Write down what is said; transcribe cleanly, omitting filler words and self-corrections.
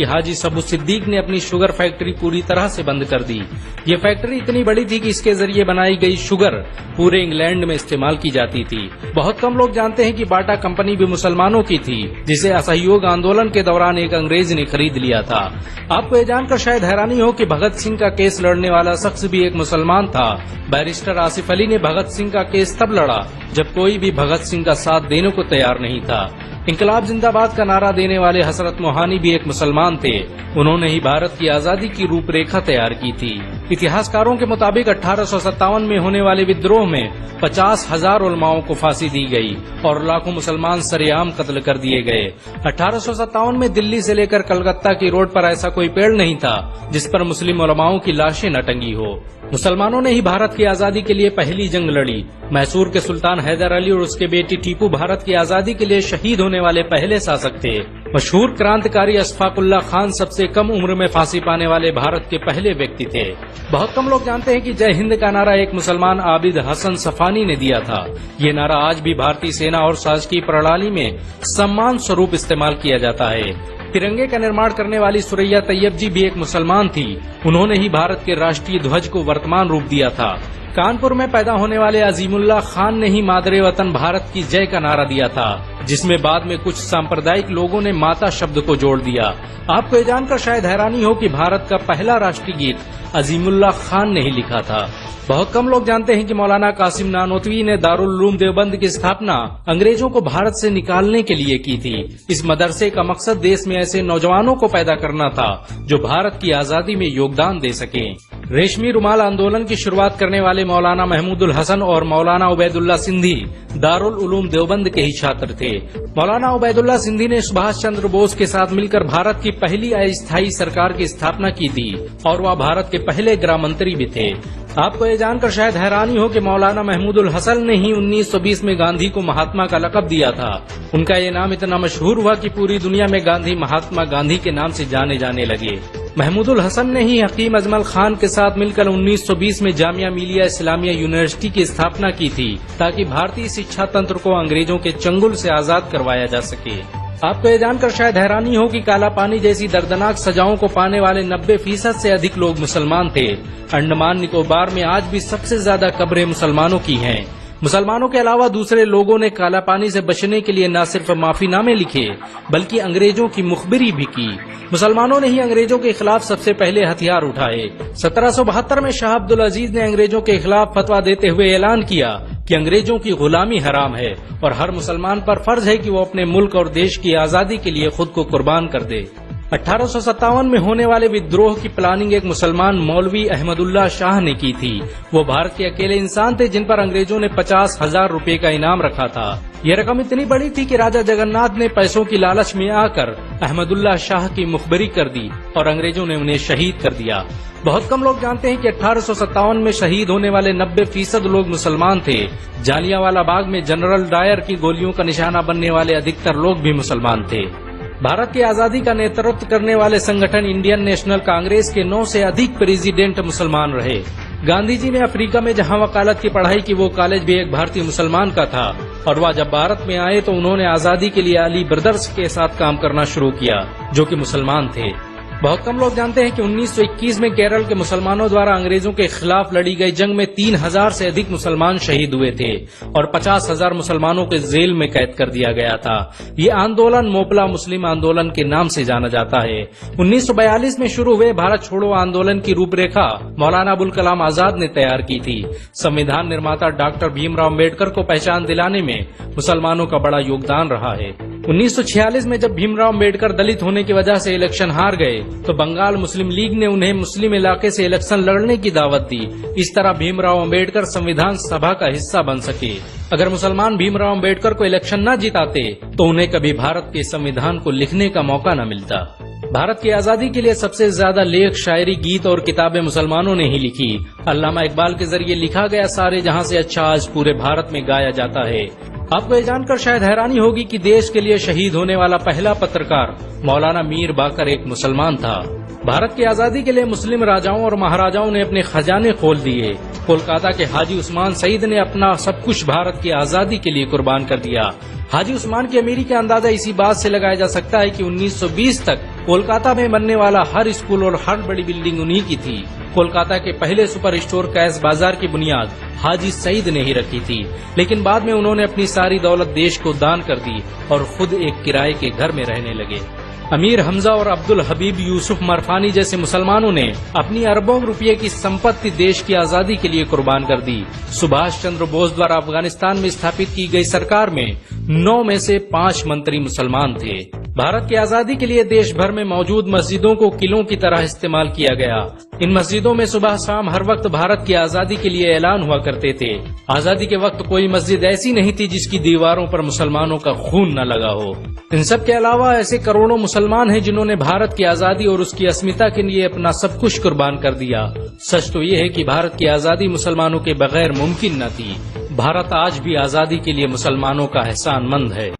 हाजी सबू सिद्दीक ने अपनी शुगर फैक्ट्री पूरी तरह से बंद कर दी। ये फैक्ट्री इतनी बड़ी थी कि इसके जरिए बनाई गई शुगर पूरे इंग्लैंड में इस्तेमाल की जाती थी। बहुत कम लोग जानते हैं कि बाटा कंपनी भी मुसलमानों की थी, जिसे असहयोग आंदोलन के दौरान एक अंग्रेज ने खरीद लिया था। आपको ये जानकर शायद हैरानी हो कि भगत सिंह का केस लड़ने वाला शख्स भी एक मुसलमान था। बैरिस्टर आसिफ अली ने भगत सिंह का केस तब लड़ा जब कोई भी भगत सिंह का साथ देने को तैयार नहीं था। इंकलाब जिंदाबाद का नारा देने वाले हजरत मोहानी भी एक मुसलमान थे। उन्होंने ही भारत की आजादी की रूपरेखा तैयार की थी। इतिहासकारों के मुताबिक 1857 में होने वाले विद्रोह में 50,000 उलमाओं को फांसी दी गई और लाखों मुसलमान सरेआम कत्ल कर दिए गए। 1857 में दिल्ली से लेकर कलकत्ता की रोड पर ऐसा कोई पेड़ नहीं था जिस पर मुस्लिम उलमाओं की लाशें न टंगी हो। मुसलमानों ने ही भारत की आजादी के लिए पहली जंग लड़ी। मैसूर के सुल्तान हैदर अली और उसके बेटी टीपू भारत की आजादी के लिए शहीद होने वाले पहले शासक थे। मशहूर क्रांतिकारी अशफाकुल्लाह खान सबसे कम उम्र में फांसी पाने वाले भारत के पहले व्यक्ति थे। बहुत कम लोग जानते हैं कि जय हिंद का नारा एक मुसलमान आबिद हसन सफानी ने दिया था। ये नारा आज भी भारतीय सेना और शासकीय प्रणाली में सम्मान स्वरूप इस्तेमाल किया जाता है। तिरंगे का निर्माण करने वाली सुरैया तैयब जी भी एक मुसलमान थी। उन्होंने ही भारत के राष्ट्रीय ध्वज को वर्तमान रूप दिया था। कानपुर में पैदा होने वाले अजीमुल्लाह खान ने ही मादरे वतन भारत की जय का नारा दिया था, जिसमें बाद में कुछ सांप्रदायिक लोगों ने माता शब्द को जोड़ दिया। आपको ये जानकर शायद हैरानी हो कि भारत का पहला राष्ट्रीय गीत अजीमुल्लाह खान ने ही लिखा था। बहुत कम लोग जानते हैं कि मौलाना कासिम नानोतवी ने दारुल उलूम देवबंद की स्थापना अंग्रेजों को भारत से निकालने के लिए की थी। इस मदरसे का मकसद देश में ऐसे नौजवानों को पैदा करना था जो भारत की आजादी में योगदान दे सकें। रेशमी रुमाल आंदोलन की शुरुआत करने वाले मौलाना महमूदुल हसन और मौलाना उबैदुल्ला सिंधी दारुल उलूम देवबंद के ही छात्र थे। मौलाना उबैदुल्ला सिंधी ने सुभाष चंद्र बोस के साथ मिलकर भारत की पहली अस्थायी सरकार की स्थापना की थी और वह भारत के पहले गृह मंत्री भी थे। आपको ये जानकर शायद हैरानी हो कि मौलाना महमूदुल हसन ने ही 1920 में गांधी को महात्मा का लक़ब दिया था। उनका ये नाम इतना मशहूर हुआ कि पूरी दुनिया में गांधी महात्मा गांधी के नाम से जाने जाने लगे। महमूदुल हसन ने ही हकीम अजमल खान के साथ मिलकर 1920 में जामिया मिलिया इस्लामिया यूनिवर्सिटी की स्थापना की थी, ताकि भारतीय शिक्षा तंत्र को अंग्रेजों के चंगुल से आजाद करवाया जा सके। आपको ये जानकर शायद हैरानी हो कि काला पानी जैसी दर्दनाक सजाओं को पाने वाले 90% से अधिक लोग मुसलमान थे। अंडमान निकोबार में आज भी सबसे ज्यादा कब्रें मुसलमानों की हैं। मुसलमानों के अलावा दूसरे लोगों ने काला पानी से बचने के लिए न सिर्फ माफीनामे लिखे बल्कि अंग्रेजों की मुखबिरी भी की। मुसलमानों ने ही अंग्रेजों के खिलाफ सबसे पहले हथियार उठाए। 1772 में शाह अब्दुल अजीज ने अंग्रेजों के खिलाफ फतवा देते हुए ऐलान किया कि अंग्रेजों की गुलामी हराम है और हर मुसलमान पर फर्ज है कि वो अपने मुल्क और देश की आजादी के लिए खुद को कुर्बान कर दे। 1857 में होने वाले विद्रोह की प्लानिंग एक मुसलमान मौलवी अहमदुल्ला शाह ने की थी। वो भारत के अकेले इंसान थे जिन पर अंग्रेजों ने 50,000 रुपए का इनाम रखा था। ये रकम इतनी बड़ी थी कि राजा जगन्नाथ ने पैसों की लालच में आकर अहमदुल्ला शाह की मुखबिरी कर दी और अंग्रेजों ने उन्हें शहीद कर दिया। बहुत कम लोग जानते हैं कि 1857 में शहीद होने वाले 90% लोग मुसलमान थे। जालियांवाला बाग में जनरल डायर की गोलियों का निशाना बनने वाले अधिकतर लोग भी मुसलमान थे। भारत की आजादी का नेतृत्व करने वाले संगठन इंडियन नेशनल कांग्रेस के 9 से अधिक प्रेसिडेंट मुसलमान रहे। गांधी जी ने अफ्रीका में जहां वकालत की पढ़ाई की, वो कॉलेज भी एक भारतीय मुसलमान का था और वह जब भारत में आए तो उन्होंने आजादी के लिए अली ब्रदर्स के साथ काम करना शुरू किया, जो कि मुसलमान थे। बहुत कम लोग जानते हैं कि 1921 में केरल के मुसलमानों द्वारा अंग्रेजों के खिलाफ लड़ी गई जंग में 3000 से अधिक मुसलमान शहीद हुए थे और 50,000 मुसलमानों को जेल में कैद कर दिया गया था। ये आंदोलन मोपला मुस्लिम आंदोलन के नाम से जाना जाता है। 1942 में शुरू हुए भारत छोड़ो आंदोलन की रूपरेखा मौलाना अबुल कलाम आजाद ने तैयार की थी। संविधान निर्माता डॉक्टर भीमराव अम्बेडकर को पहचान दिलाने में मुसलमानों का बड़ा योगदान रहा है। 1946 में जब भीमराव अम्बेडकर दलित होने की वजह से इलेक्शन हार गए तो बंगाल मुस्लिम लीग ने उन्हें मुस्लिम इलाके से इलेक्शन लड़ने की दावत दी। इस तरह भीमराव अम्बेडकर संविधान सभा का हिस्सा बन सके। अगर मुसलमान भीमराव अम्बेडकर को इलेक्शन न जिताते तो उन्हें कभी भारत के संविधान को लिखने का मौका न मिलता। भारत की आजादी के लिए सबसे ज्यादा लेख, शायरी, गीत और किताबें मुसलमानों ने ही लिखी। अल्लामा इकबाल के जरिए लिखा गया सारे जहां से अच्छा आज पूरे भारत में गाया जाता है। आपको ये जानकर शायद हैरानी होगी कि देश के लिए शहीद होने वाला पहला पत्रकार मौलाना मीर बाकर एक मुसलमान था। भारत की आजादी के लिए मुस्लिम राजाओं और महाराजाओं ने अपने खजाने खोल दिए। कोलकाता के हाजी उस्मान सईद ने अपना सब कुछ भारत की आजादी के लिए कुर्बान कर दिया। हाजी उस्मान की अमीरी का अंदाजा इसी बात से लगाया जा सकता है कि 1920 तक कोलकाता में बनने वाला हर स्कूल और हर बड़ी बिल्डिंग उन्हीं की थी। कोलकाता के पहले सुपर स्टोर कैश बाजार की बुनियाद हाजी सईद ने ही रखी थी, लेकिन बाद में उन्होंने अपनी सारी दौलत देश को दान कर दी और खुद एक किराए के घर में रहने लगे। अमीर हमजा और अब्दुल हबीब यूसुफ मरफानी जैसे मुसलमानों ने अपनी अरबों रुपये की संपत्ति देश की आजादी के लिए कुर्बान कर दी। सुभाष चंद्र बोस द्वारा अफगानिस्तान में स्थापित की गई सरकार में 9 में से 5 मंत्री मुसलमान थे। भारत की आजादी के लिए देश भर में मौजूद मस्जिदों को किलों की तरह इस्तेमाल किया गया। इन मस्जिदों में सुबह शाम हर वक्त भारत की आजादी के लिए ऐलान हुआ करते थे। आजादी के वक्त कोई मस्जिद ऐसी नहीं थी जिसकी दीवारों पर मुसलमानों का खून न लगा हो। इन सब के अलावा ऐसे करोड़ों मुसलमान हैं जिन्होंने भारत की आजादी और उसकी अस्मिता के लिए अपना सब कुछ कुर्बान कर दिया। सच तो ये है कि भारत की आजादी मुसलमानों के बगैर मुमकिन न थी। भारत आज भी आजादी के लिए मुसलमानों का एहसानमंद है।